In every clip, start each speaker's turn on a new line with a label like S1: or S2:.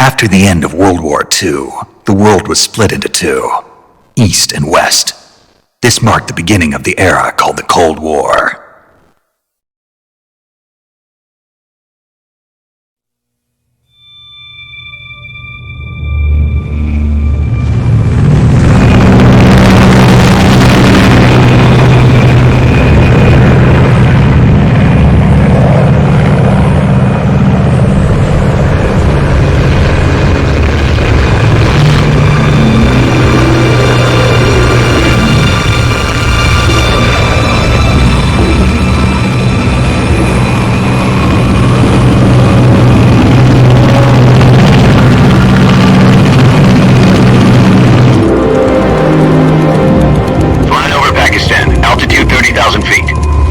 S1: After the end of World War II, the world was split into two, East and West. This marked the beginning of the era called the Cold War.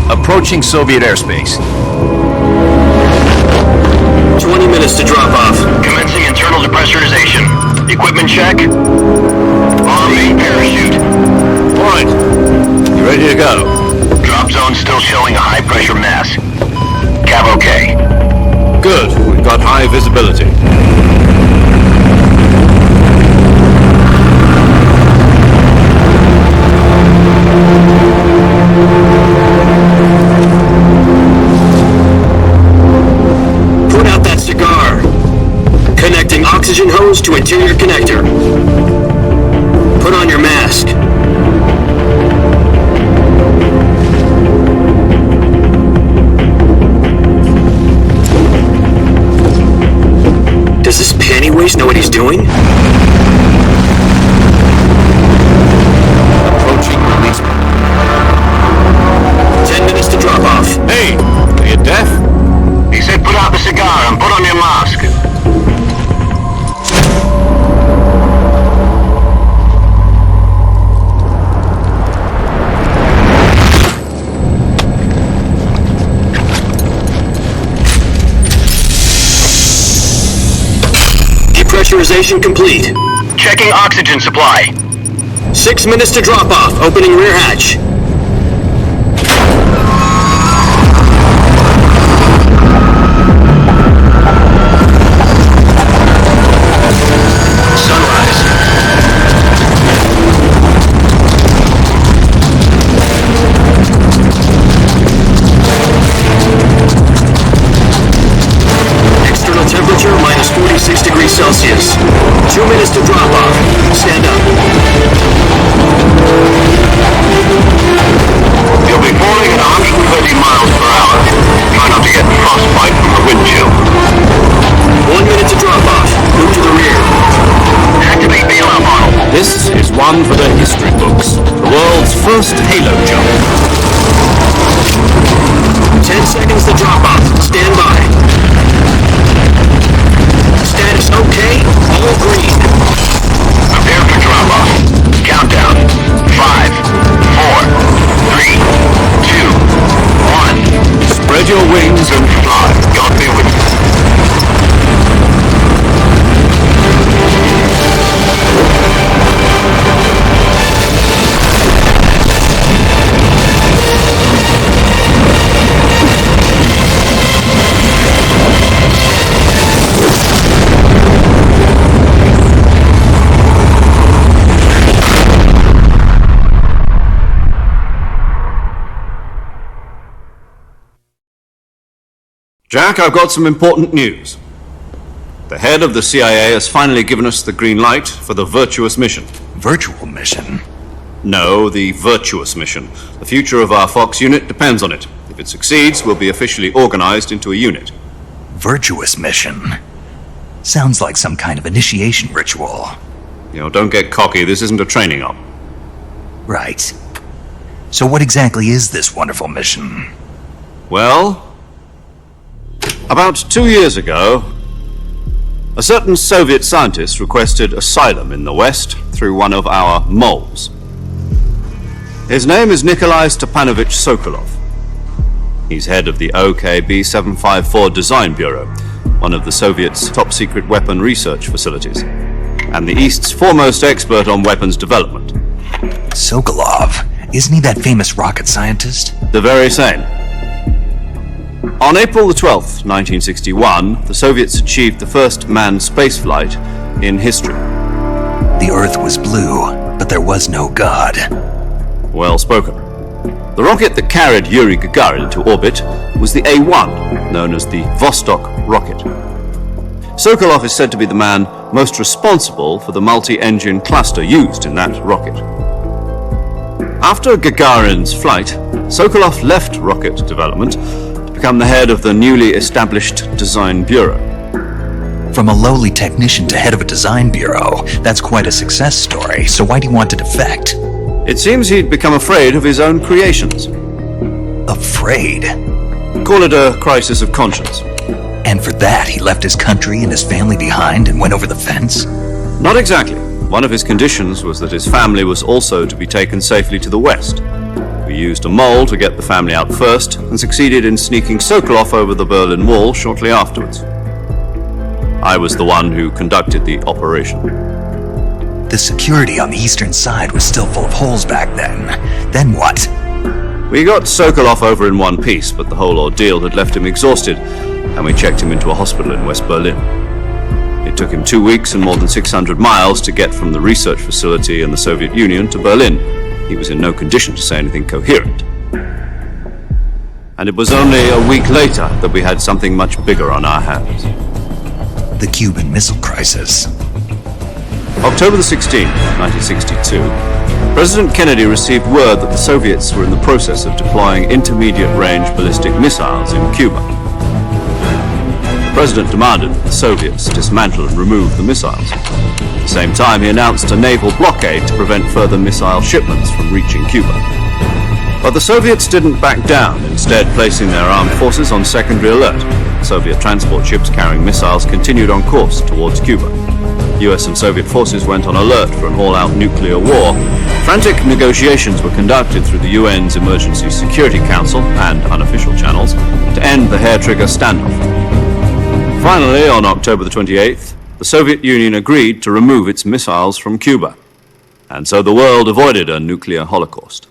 S2: Approaching Soviet airspace.
S3: 20 minutes to drop off.
S4: Commencing internal depressurization. Equipment check. On main parachute.
S2: All right. You ready to go?
S4: Drop zone still showing a high pressure mass. Cav okay.
S2: Good. We've got high visibility.
S3: Connecting oxygen hose to interior connector. Put on your mask. Does this panty waste know what he's doing?
S2: Approaching release.
S3: 10 minutes to drop off.
S2: Hey, are you deaf?
S4: He said put out the cigar and put on your mask.
S3: Depressurization complete.
S4: Checking oxygen supply.
S3: 6 minutes to drop off. Opening rear hatch. Temperature minus 46 degrees Celsius. 2 minutes to drop off. Stand up.
S4: You'll be falling at 130 miles per hour. Try not to get frostbite from the wind chill.
S3: 1 minute to drop off. Move to the rear.
S4: Activate bailout model.
S2: This is one for the history books. The world's first halo jump.
S3: 10 seconds to drop off. Stand by. Status okay, all green.
S4: Prepare for drop-off. Countdown. 5, 4, 3, 2, 1.
S2: Spread your wings and
S4: fly. God be with you.
S2: Jack, I've got some important news. The head of the CIA has finally given us the green light for the virtuous mission.
S1: Virtual mission?
S2: No, the virtuous mission. The future of our Fox unit depends on it. If it succeeds, we'll be officially organized into a unit.
S1: Virtuous mission? Sounds like some kind of initiation ritual.
S2: Don't get cocky. This isn't a training op.
S1: Right. So what exactly is this wonderful mission?
S2: Well, about 2 years ago, a certain Soviet scientist requested asylum in the West through one of our moles. His name is Nikolai Stepanovich Sokolov. He's head of the OKB 754 Design Bureau, one of the Soviets' top-secret weapon research facilities, and the East's foremost expert on weapons development.
S1: Sokolov? Isn't he that famous rocket scientist?
S2: The very same. On April the 12th, 1961, the Soviets achieved the first manned spaceflight in history.
S1: The Earth was blue, but there was no God.
S2: Well spoken. The rocket that carried Yuri Gagarin into orbit was the A-1, known as the Vostok rocket. Sokolov is said to be the man most responsible for the multi-engine cluster used in that rocket. After Gagarin's flight, Sokolov left rocket development to become the head of the newly established Design Bureau.
S1: From a lowly technician to head of a design bureau, that's quite a success story, so why do you want to defect?
S2: It seems he'd become afraid of his own creations.
S1: Afraid?
S2: Call it a crisis of conscience.
S1: And for that, he left his country and his family behind and went over the fence?
S2: Not exactly. One of his conditions was that his family was also to be taken safely to the west. We used a mole to get the family out first and succeeded in sneaking Sokolov over the Berlin Wall shortly afterwards. I was the one who conducted the operation.
S1: The security on the eastern side was still full of holes back then. Then what?
S2: We got Sokolov over in one piece, but the whole ordeal had left him exhausted, and we checked him into a hospital in West Berlin. It took him 2 weeks and more than 600 miles to get from the research facility in the Soviet Union to Berlin. He was in no condition to say anything coherent. And it was only a week later that we had something much bigger on our hands.
S1: The Cuban Missile Crisis.
S2: October the 16th, 1962, President Kennedy received word that the Soviets were in the process of deploying intermediate-range ballistic missiles in Cuba. The President demanded that the Soviets dismantle and remove the missiles. At the same time, he announced a naval blockade to prevent further missile shipments from reaching Cuba. But the Soviets didn't back down, instead placing their armed forces on secondary alert. Soviet transport ships carrying missiles continued on course towards Cuba. US and Soviet forces went on alert for an all-out nuclear war. Frantic negotiations were conducted through the UN's Emergency Security Council and unofficial channels to end the hair-trigger standoff. Finally, on October the 28th, the Soviet Union agreed to remove its missiles from Cuba, and so the world avoided a nuclear holocaust.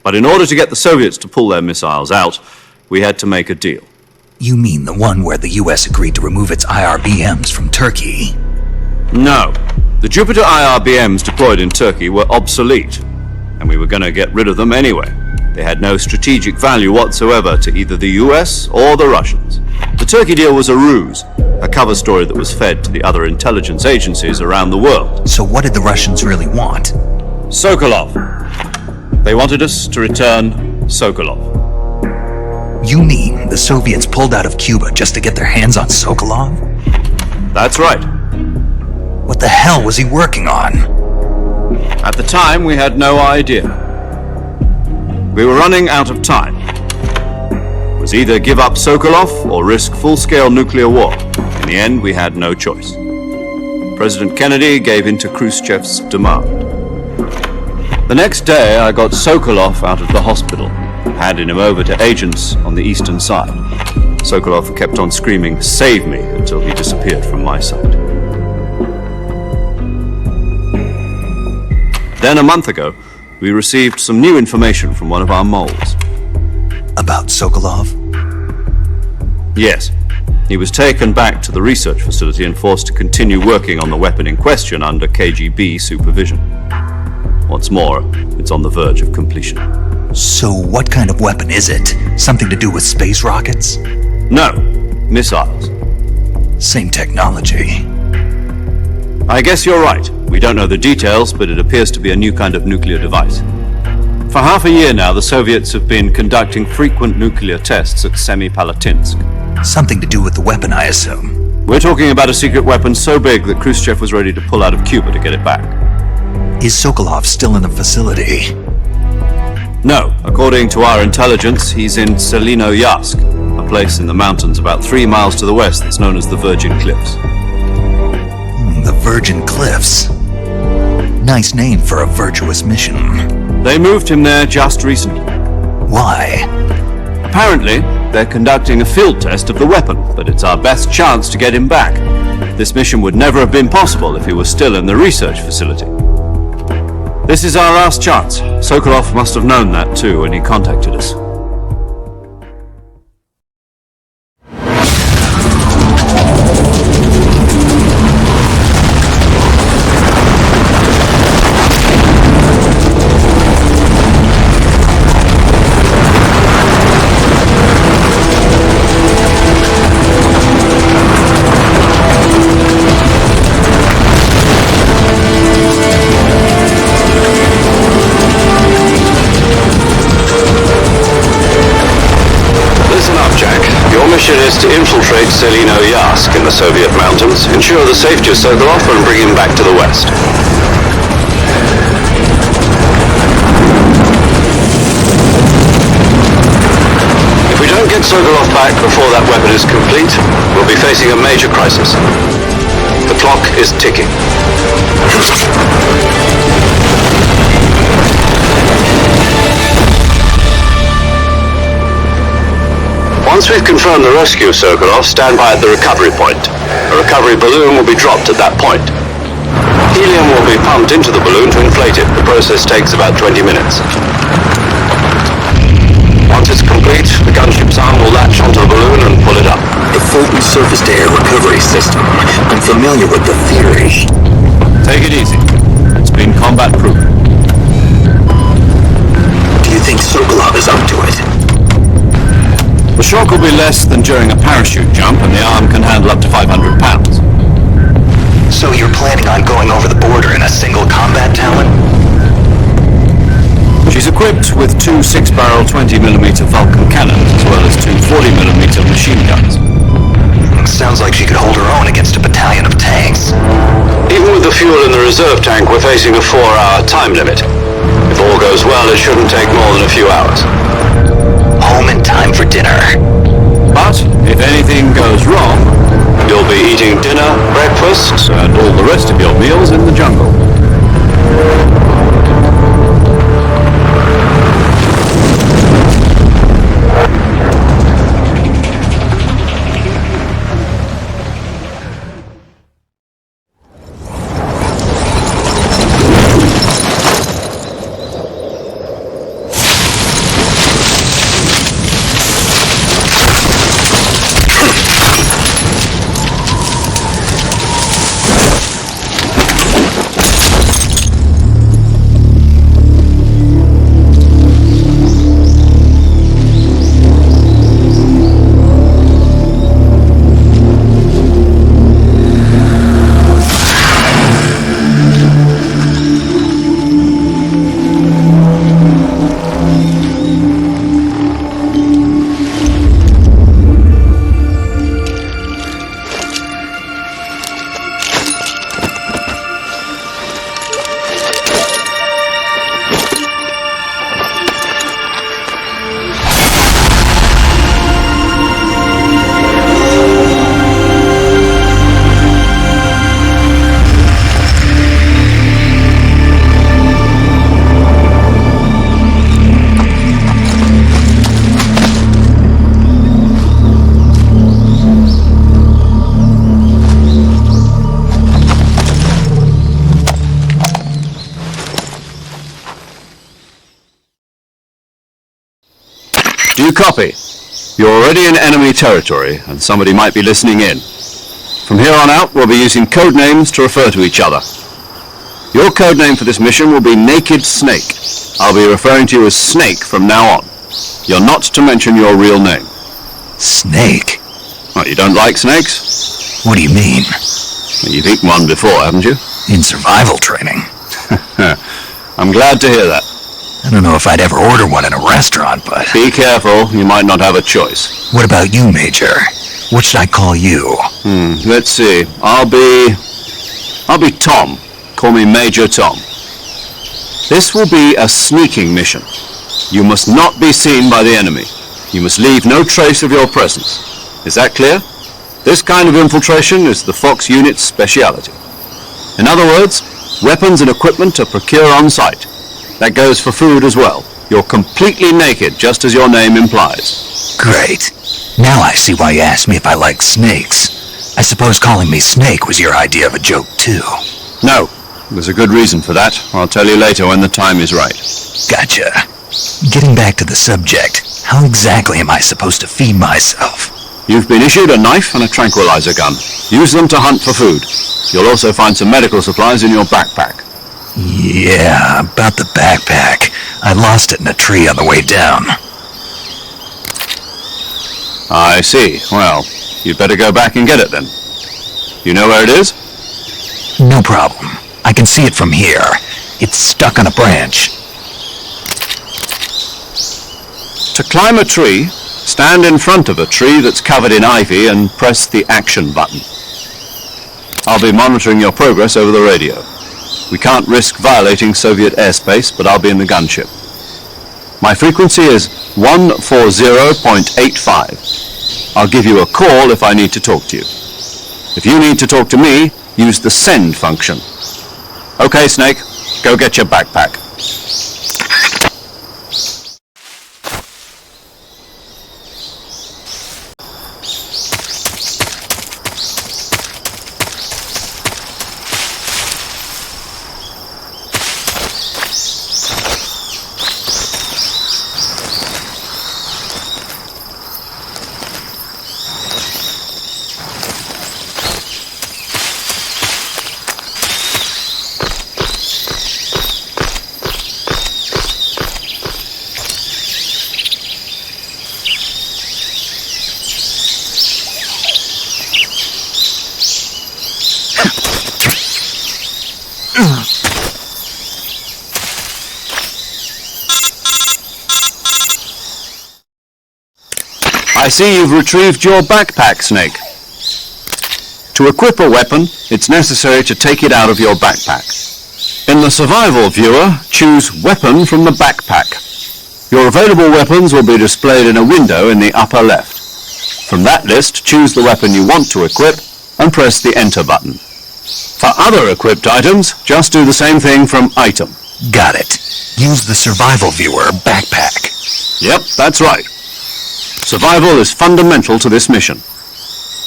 S2: But in order to get the Soviets to pull their missiles out, we had to make a deal.
S1: You mean the one where the US agreed to remove its IRBMs from Turkey?
S2: No. The Jupiter IRBMs deployed in Turkey were obsolete, and we were going to get rid of them anyway. They had no strategic value whatsoever to either the US or the Russians. The Turkey deal was a ruse, a cover story that was fed to the other intelligence agencies around the world.
S1: So what did the Russians really want?
S2: Sokolov. They wanted us to return Sokolov.
S1: You mean the Soviets pulled out of Cuba just to get their hands on Sokolov?
S2: That's right.
S1: What the hell was he working on?
S2: At the time, we had no idea. We were running out of time. It was either give up Sokolov or risk full-scale nuclear war. In the end, we had no choice. President Kennedy gave in to Khrushchev's demand. The next day, I got Sokolov out of the hospital, handed him over to agents on the eastern side. Sokolov kept on screaming, "Save me," until he disappeared from my sight. Then a month ago, we received some new information from one of our moles.
S1: About Sokolov?
S2: Yes. He was taken back to the research facility and forced to continue working on the weapon in question under KGB supervision. What's more, it's on the verge of completion.
S1: So what kind of weapon is it? Something to do with space rockets?
S2: No, missiles.
S1: Same technology.
S2: I guess you're right. We don't know the details, but it appears to be a new kind of nuclear device. For half a year now, the Soviets have been conducting frequent nuclear tests at Semipalatinsk.
S1: Something to do with the weapon, I assume.
S2: We're talking about a secret weapon so big that Khrushchev was ready to pull out of Cuba to get it back.
S1: Is Sokolov still in the facility?
S2: No. According to our intelligence, he's in Selinoyarsk, a place in the mountains about 3 miles to the west that's known as the Virgin Cliffs.
S1: The Virgin Cliffs. Nice name for a virtuous mission.
S2: They moved him there just recently.
S1: Why?
S2: Apparently, they're conducting a field test of the weapon, but it's our best chance to get him back. This mission would never have been possible if he was still in the research facility. This is our last chance. Sokolov must have known that too when he contacted us. Selino-Yask in the Soviet mountains, ensure the safety of Sokolov and bring him back to the west. If we don't get Sokolov back before that weapon is complete, we'll be facing a major crisis. The clock is ticking. Once we've confirmed the rescue of Sokolov, stand by at the recovery point. A recovery balloon will be dropped at that point. Helium will be pumped into the balloon to inflate it. The process takes about 20 minutes. Once it's complete, the gunship's arm will latch onto the balloon and pull it up.
S3: The Fulton surface-to-air recovery system. I'm familiar with the theory.
S2: Take it easy. It's been combat-proven.
S3: Do you think Sokolov is up to it?
S2: The shock will be less than during a parachute jump, and the arm can handle up to 500 pounds.
S1: So you're planning on going over the border in a single combat Talon?
S2: She's equipped with two 6-barrel 20mm Vulcan cannons, as well as two 40mm machine guns.
S1: Sounds like she could hold her own against a battalion of tanks.
S2: Even with the fuel in the reserve tank, we're facing a 4-hour time limit. If all goes well, it shouldn't take more than a few hours.
S1: Home in time for dinner.
S2: But if anything goes wrong, you'll be eating dinner, breakfast, and all the rest of your meals in the jungle. Do you copy? You're already in enemy territory, and somebody might be listening in. From here on out, we'll be using code names to refer to each other. Your code name for this mission will be Naked Snake. I'll be referring to you as Snake from now on. You're not to mention your real name.
S1: Snake?
S2: What, you don't like snakes?
S1: What do you mean?
S2: You've eaten one before, haven't you?
S1: In survival training.
S2: I'm glad to hear that.
S1: I don't know if I'd ever order one in a restaurant, but...
S2: Be careful, you might not have a choice.
S1: What about you, Major? What should I call you?
S2: Let's see. I'll be Tom. Call me Major Tom. This will be a sneaking mission. You must not be seen by the enemy. You must leave no trace of your presence. Is that clear? This kind of infiltration is the Fox unit's speciality. In other words, weapons and equipment are procured on site. That goes for food as well. You're completely naked, just as your name implies.
S1: Great. Now I see why you asked me if I like snakes. I suppose calling me Snake was your idea of a joke, too.
S2: No, there's a good reason for that. I'll tell you later when the time is right.
S1: Gotcha. Getting back to the subject, how exactly am I supposed to feed myself?
S2: You've been issued a knife and a tranquilizer gun. Use them to hunt for food. You'll also find some medical supplies in your backpack.
S1: Yeah, about the backpack. I lost it in a tree on the way down.
S2: I see. Well, you'd better go back and get it then. You know where it is?
S1: No problem. I can see it from here. It's stuck on a branch.
S2: To climb a tree, Stand in front of a tree that's covered in ivy and press the action button. I'll be monitoring your progress over the radio. We can't risk violating Soviet airspace, but I'll be in the gunship. My frequency is 140.85. I'll give you a call if I need to talk to you. If you need to talk to me, use the send function. Okay, Snake, go get your backpack. I see you've retrieved your backpack, Snake. To equip a weapon, it's necessary to take it out of your backpack. In the survival viewer, choose Weapon from the backpack. Your available weapons will be displayed in a window in the upper left. From that list, choose the weapon you want to equip and press the Enter button. For other equipped items, just do the same thing from Item.
S1: Got it. Use the survival viewer backpack.
S2: Yep, that's right. Survival is fundamental to this mission.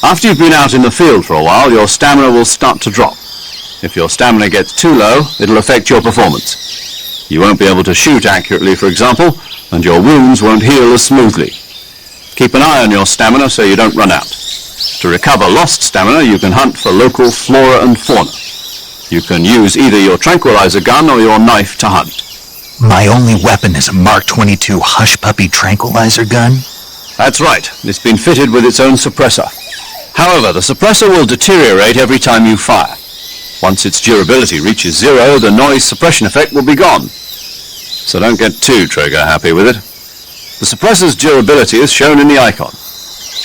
S2: After you've been out in the field for a while, your stamina will start to drop. If your stamina gets too low, it'll affect your performance. You won't be able to shoot accurately, for example, and your wounds won't heal as smoothly. Keep an eye on your stamina so you don't run out. To recover lost stamina, you can hunt for local flora and fauna. You can use either your tranquilizer gun or your knife to hunt.
S1: My only weapon is a Mark 22 Hush Puppy tranquilizer gun?
S2: That's right. It's been fitted with its own suppressor. However, the suppressor will deteriorate every time you fire. Once its durability reaches zero, the noise suppression effect will be gone. So don't get too trigger-happy with it. The suppressor's durability is shown in the icon.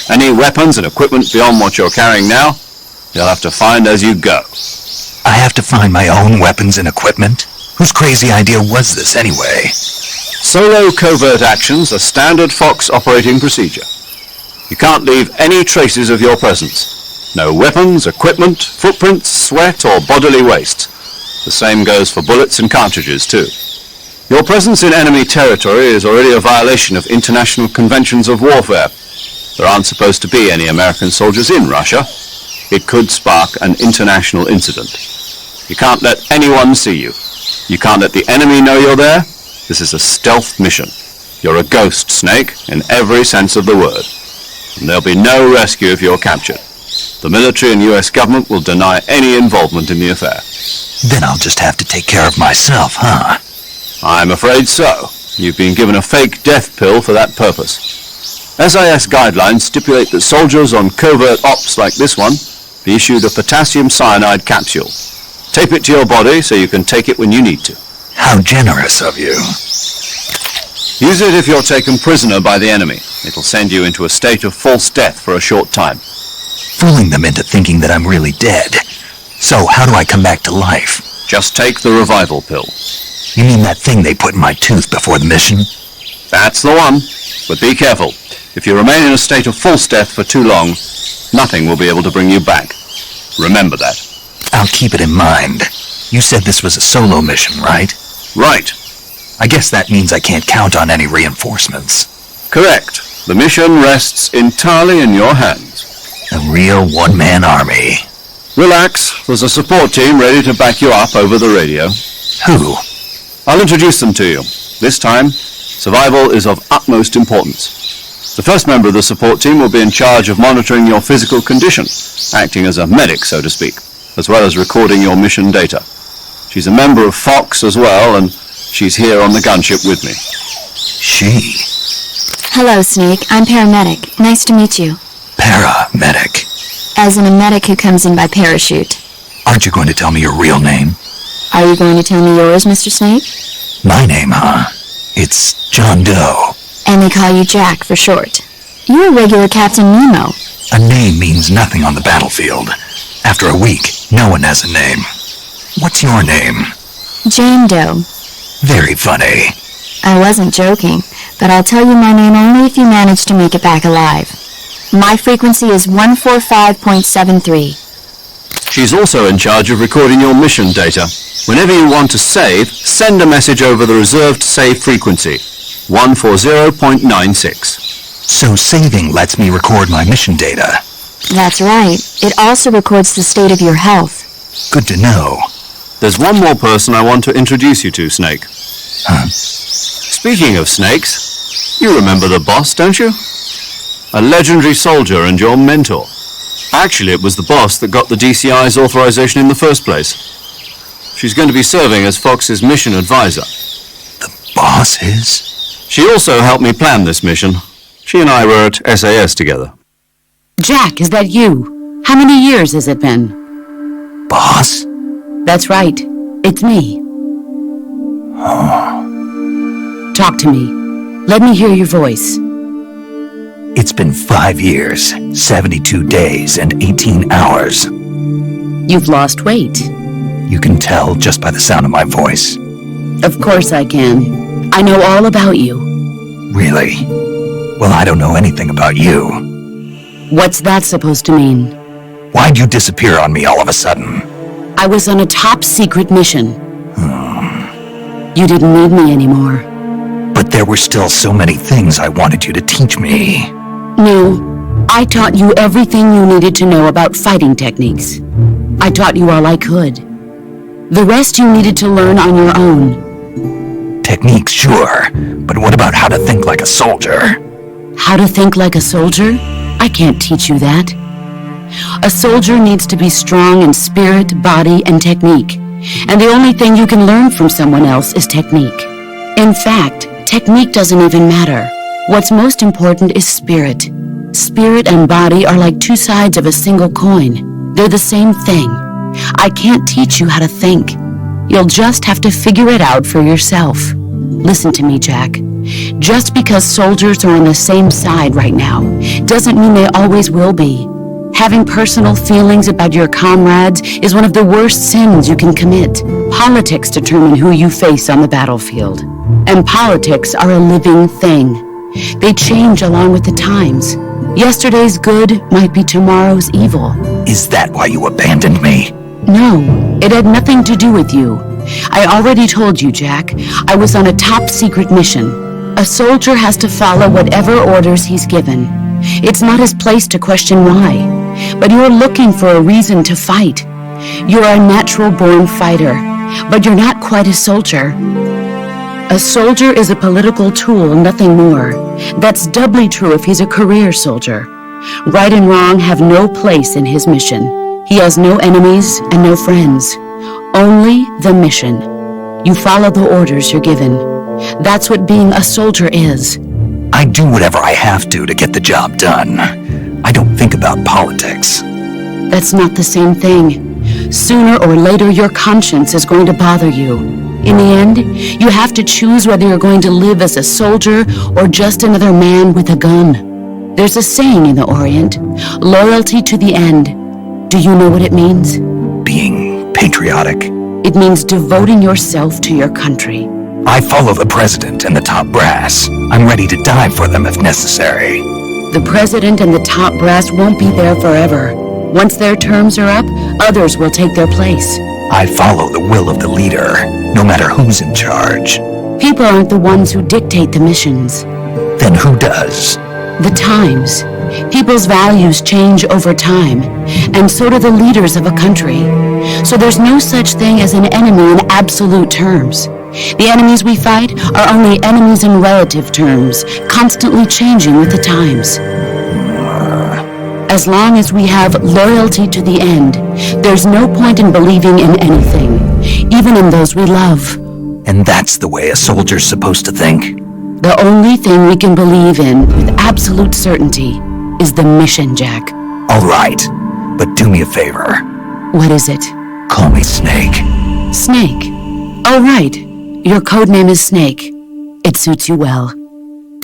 S2: Any weapons and equipment beyond what you're carrying now, you'll have to find as you go.
S1: I have to find my own weapons and equipment? Whose crazy idea was this anyway?
S2: Solo covert actions are standard Fox operating procedure. You can't leave any traces of your presence. No weapons, equipment, footprints, sweat, or bodily waste. The same goes for bullets and cartridges, too. Your presence in enemy territory is already a violation of international conventions of warfare. There aren't supposed to be any American soldiers in Russia. It could spark an international incident. You can't let anyone see you. You can't let the enemy know you're there. This is a stealth mission. You're a ghost, Snake, in every sense of the word. And there'll be no rescue if you're captured. The military and US government will deny any involvement in the affair.
S1: Then I'll just have to take care of myself, huh?
S2: I'm afraid so. You've been given a fake death pill for that purpose. SIS guidelines stipulate that soldiers on covert ops like this one be issued a potassium cyanide capsule. Tape it to your body so you can take it when you need to.
S1: How generous of you.
S2: Use it if you're taken prisoner by the enemy. It'll send you into a state of false death for a short time.
S1: Fooling them into thinking that I'm really dead. So how do I come back to life?
S2: Just take the revival pill.
S1: You mean that thing they put in my tooth before the mission?
S2: That's the one. But be careful. If you remain in a state of false death for too long, nothing will be able to bring you back. Remember that.
S1: I'll keep it in mind. You said this was a solo mission, right?
S2: Right.
S1: I guess that means I can't count on any reinforcements.
S2: Correct. The mission rests entirely in your hands.
S1: A real one-man army.
S2: Relax. There's a support team ready to back you up over the radio.
S1: Who?
S2: I'll introduce them to you. This time, survival is of utmost importance. The first member of the support team will be in charge of monitoring your physical condition, acting as a medic, so to speak, as well as recording your mission data. She's a member of Fox as well, and she's here on the gunship with me.
S1: She?
S5: Hello, Snake. I'm paramedic. Nice to meet you.
S1: Paramedic.
S5: As in a medic who comes in by parachute.
S1: Aren't you going to tell me your real name?
S5: Are you going to tell me yours, Mr. Snake?
S1: My name, huh? It's John Doe.
S5: And they call you Jack for short. You're a regular Captain Nemo.
S1: A name means nothing on the battlefield. After a week, no one has a name. What's your name?
S5: Jane Doe.
S1: Very funny.
S5: I wasn't joking, but I'll tell you my name only if you manage to make it back alive. My frequency is 145.73.
S2: She's also in charge of recording your mission data. Whenever you want to save, send a message over the reserved save frequency, 140.96.
S1: So saving lets me record my mission data.
S5: That's right. It also records the state of your health.
S1: Good to know.
S2: There's one more person I want to introduce you to, Snake.
S1: Huh?
S2: Speaking of snakes, you remember the boss, don't you? A legendary soldier and your mentor. Actually, it was the boss that got the DCI's authorization in the first place. She's going to be serving as Fox's mission advisor.
S1: The boss is?
S2: She also helped me plan this mission. She and I were at SAS together.
S6: Jack, is that you? How many years has it been?
S1: Boss?
S6: That's right. It's me. Talk to me. Let me hear your voice.
S1: It's been 5 years, 72 days, and 18 hours.
S6: You've lost weight.
S1: You can tell just by the sound of my voice.
S6: Of course I can. I know all about you.
S1: Really? Well, I don't know anything about you.
S6: What's that supposed to mean?
S1: Why'd you disappear on me all of a sudden?
S6: I was on a top-secret mission. You didn't need me anymore.
S1: But there were still so many things I wanted you to teach me.
S6: No, I taught you everything you needed to know about fighting techniques. I taught you all I could. The rest you needed to learn on your own.
S1: Techniques, sure. But what about how to think like a soldier?
S6: How to think like a soldier? I can't teach you that. A soldier needs to be strong in spirit, body, and technique. And the only thing you can learn from someone else is technique. In fact, technique doesn't even matter. What's most important is spirit. Spirit and body are like two sides of a single coin. They're the same thing. I can't teach you how to think. You'll just have to figure it out for yourself. Listen to me, Jack. Just because soldiers are on the same side right now doesn't mean they always will be. Having personal feelings about your comrades is one of the worst sins you can commit. Politics determine who you face on the battlefield. And politics are a living thing. They change along with the times. Yesterday's good might be tomorrow's evil.
S1: Is that why you abandoned me?
S6: No, it had nothing to do with you. I already told you, Jack. I was on a top-secret mission. A soldier has to follow whatever orders he's given. It's not his place to question why. But you're looking for a reason to fight. You're a natural-born fighter, but you're not quite a soldier. A soldier is a political tool, nothing more. That's doubly true if he's a career soldier. Right and wrong have no place in his mission. He has no enemies and no friends. Only the mission. You follow the orders you're given. That's what being a soldier is.
S1: I do whatever I have to get the job done. I don't think about politics.
S6: That's not the same thing. Sooner or later, your conscience is going to bother you. In the end, you have to choose whether you're going to live as a soldier or just another man with a gun. There's a saying in the Orient, loyalty to the end. Do you know what it means?
S1: Being patriotic.
S6: It means devoting yourself to your country.
S1: I follow the president and the top brass. I'm ready to die for them if necessary.
S6: The president and the top brass won't be there forever. Once their terms are up, others will take their place.
S1: I follow the will of the leader, no matter who's in charge.
S6: People aren't the ones who dictate the missions.
S1: Then who does?
S6: The times. People's values change over time, and so do the leaders of a country. So there's no such thing as an enemy in absolute terms. The enemies we fight are only enemies in relative terms, constantly changing with the times. As long as we have loyalty to the end, there's no point in believing in anything, even in those we love.
S1: And that's the way a soldier's supposed to think?
S6: The only thing we can believe in with absolute certainty is the mission, Jack.
S1: All right, but do me a favor.
S6: What is it?
S1: Call me Snake.
S6: Snake. Oh, right. Your code name is Snake. It suits you well.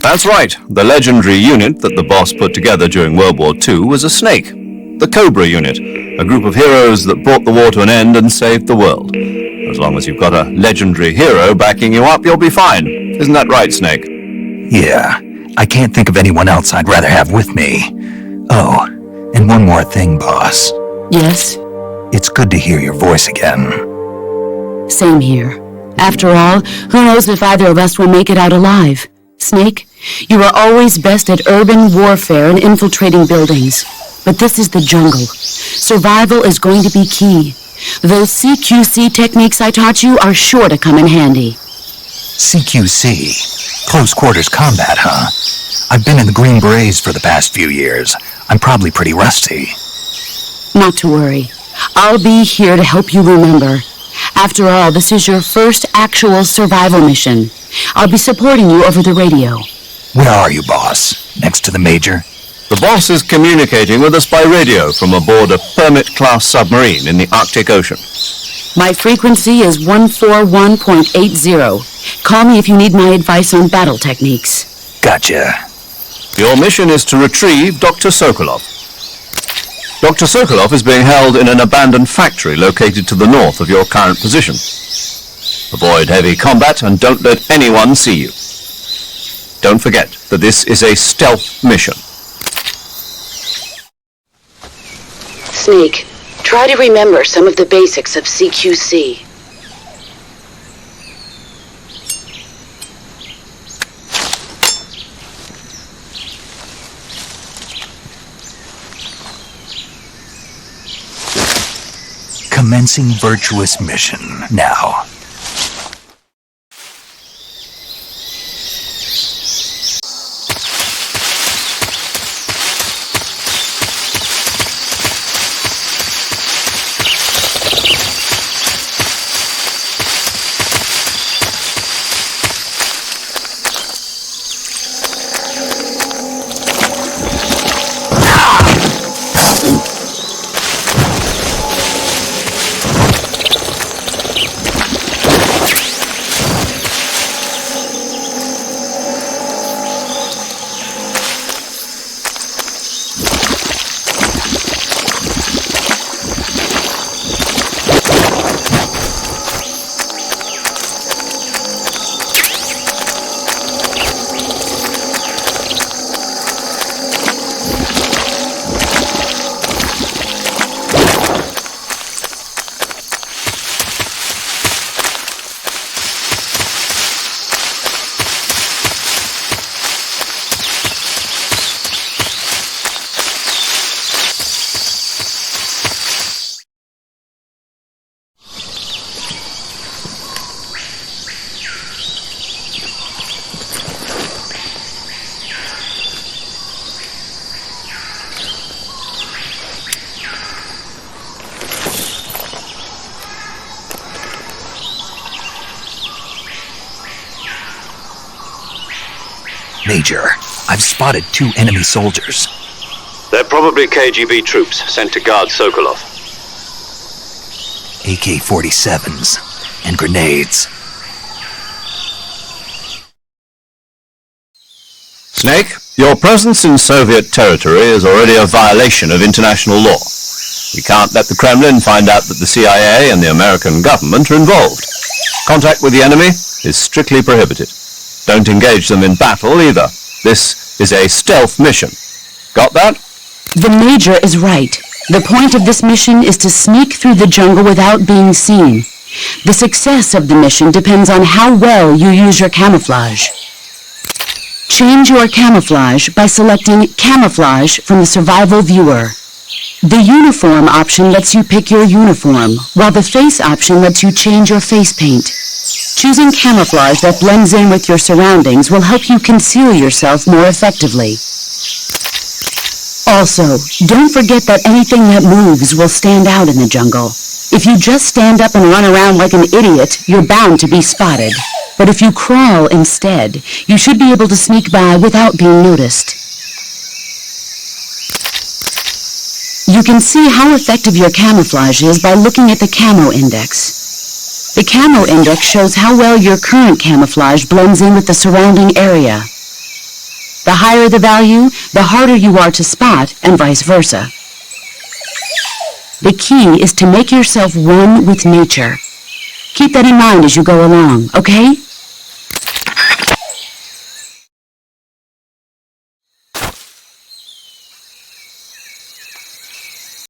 S2: That's right. The legendary unit that the boss put together during World War II was a snake. The Cobra unit, a group of heroes that brought the war to an end and saved the world. As long as you've got a legendary hero backing you up, you'll be fine. Isn't that right, Snake?
S1: Yeah, I can't think of anyone else I'd rather have with me. Oh, and one more thing, boss.
S6: Yes?
S1: It's good to hear your voice again.
S6: Same here. After all, who knows if either of us will make it out alive? Snake, you are always best at urban warfare and infiltrating buildings. But this is the jungle. Survival is going to be key. Those CQC techniques I taught you are sure to come in handy.
S1: CQC? Close quarters combat, huh? I've been in the Green Berets for the past few years. I'm probably pretty rusty.
S6: Not to worry. I'll be here to help you remember. After all, this is your first actual survival mission. I'll be supporting you over the radio.
S1: Where are you, boss? Next to the Major?
S2: The boss is communicating with us by radio from aboard a Permit-class submarine in the Arctic Ocean.
S6: My frequency is 141.80. Call me if you need my advice on battle techniques.
S1: Gotcha.
S2: Your mission is to retrieve Dr. Sokolov. Dr. Sokolov is being held in an abandoned factory located to the north of your current position. Avoid heavy combat and don't let anyone see you. Don't forget that this is a stealth mission.
S6: Snake, try to remember some of the basics of CQC.
S1: Commencing virtuous mission now. Major, I've spotted 2 enemy soldiers.
S2: They're probably KGB troops sent to guard Sokolov.
S1: AK-47s and grenades.
S2: Snake, your presence in Soviet territory is already a violation of international law. We can't let the Kremlin find out that the CIA and the American government are involved. Contact with the enemy is strictly prohibited. Don't engage them in battle either. This is a stealth mission. Got that?
S6: The Major is right. The point of this mission is to sneak through the jungle without being seen. The success of the mission depends on how well you use your camouflage. Change your camouflage by selecting Camouflage from the Survival Viewer. The Uniform option lets you pick your uniform, while the Face option lets you change your face paint. Choosing camouflage that blends in with your surroundings will help you conceal yourself more effectively. Also, don't forget that anything that moves will stand out in the jungle. If you just stand up and run around like an idiot, you're bound to be spotted. But if you crawl instead, you should be able to sneak by without being noticed. You can see how effective your camouflage is by looking at the Camo Index. The Camo Index shows how well your current camouflage blends in with the surrounding area. The higher the value, the harder you are to spot, and vice versa. The key is to make yourself one with nature. Keep that in mind as you go along, okay?